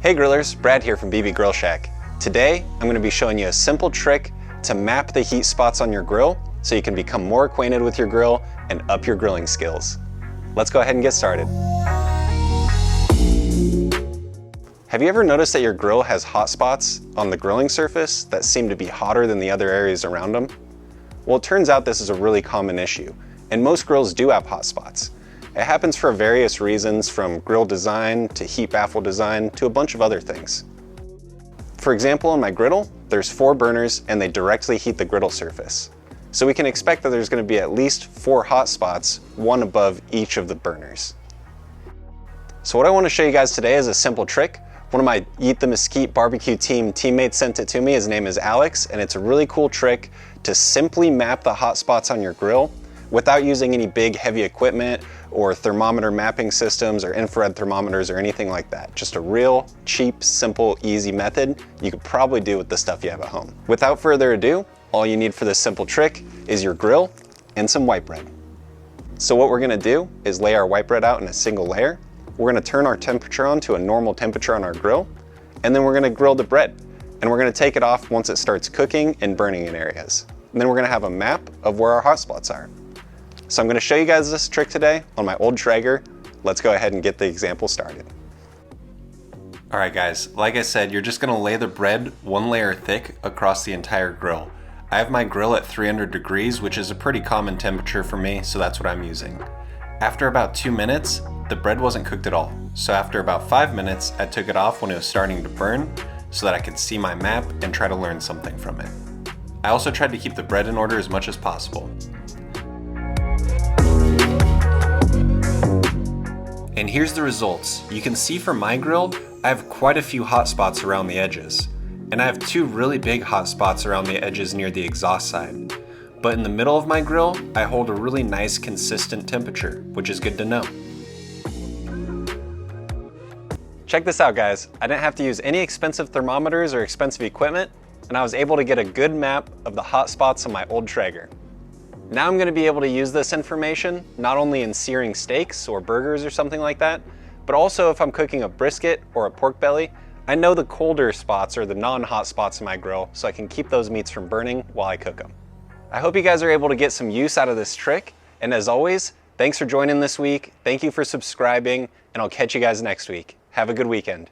Hey grillers, Brad here from BB Grill Shack. Today, I'm going to be showing you a simple trick to map the heat spots on your grill so you can become more acquainted with your grill and up your grilling skills. Let's go ahead and get started. Have you ever noticed that your grill has hot spots on the grilling surface that seem to be hotter than the other areas around them? Well, it turns out this is a really common issue, and most grills do have hot spots. It happens for various reasons, from grill design to heat baffle design to a bunch of other things. For example, in my griddle, there's 4 burners and they directly heat the griddle surface. So we can expect that there's going to be at least 4 hot spots, one above each of the burners. So what I want to show you guys today is a simple trick. One of my Eat the Mesquite barbecue team teammates sent it to me. His name is Alex, and it's a really cool trick to simply map the hot spots on your grill without using any big heavy equipment or thermometer mapping systems or infrared thermometers or anything like that. Just a real cheap, simple, easy method you could probably do with the stuff you have at home. Without further ado, all you need for this simple trick is your grill and some white bread. So what we're gonna do is lay our white bread out in a single layer. We're gonna turn our temperature on to a normal temperature on our grill, and then we're gonna grill the bread. And we're gonna take it off once it starts cooking and burning in areas. And then we're gonna have a map of where our hot spots are. So I'm gonna show you guys this trick today on my old Traeger. Let's go ahead and get the example started. All right guys, like I said, you're just gonna lay the bread one layer thick across the entire grill. I have my grill at 300 degrees, which is a pretty common temperature for me, so that's what I'm using. After about 2 minutes, the bread wasn't cooked at all. So after about 5 minutes, I took it off when it was starting to burn so that I could see my map and try to learn something from it. I also tried to keep the bread in order as much as possible. And here's the results. You can see from my grill, I have quite a few hot spots around the edges. And I have 2 really big hot spots around the edges near the exhaust side. But in the middle of my grill, I hold a really nice consistent temperature, which is good to know. Check this out guys, I didn't have to use any expensive thermometers or expensive equipment, and I was able to get a good map of the hot spots on my old Traeger. Now I'm going to be able to use this information not only in searing steaks or burgers or something like that, but also if I'm cooking a brisket or a pork belly, I know the colder spots or the non-hot spots in my grill, so I can keep those meats from burning while I cook them. I hope you guys are able to get some use out of this trick, and as always, thanks for joining this week, thank you for subscribing, and I'll catch you guys next week. Have a good weekend.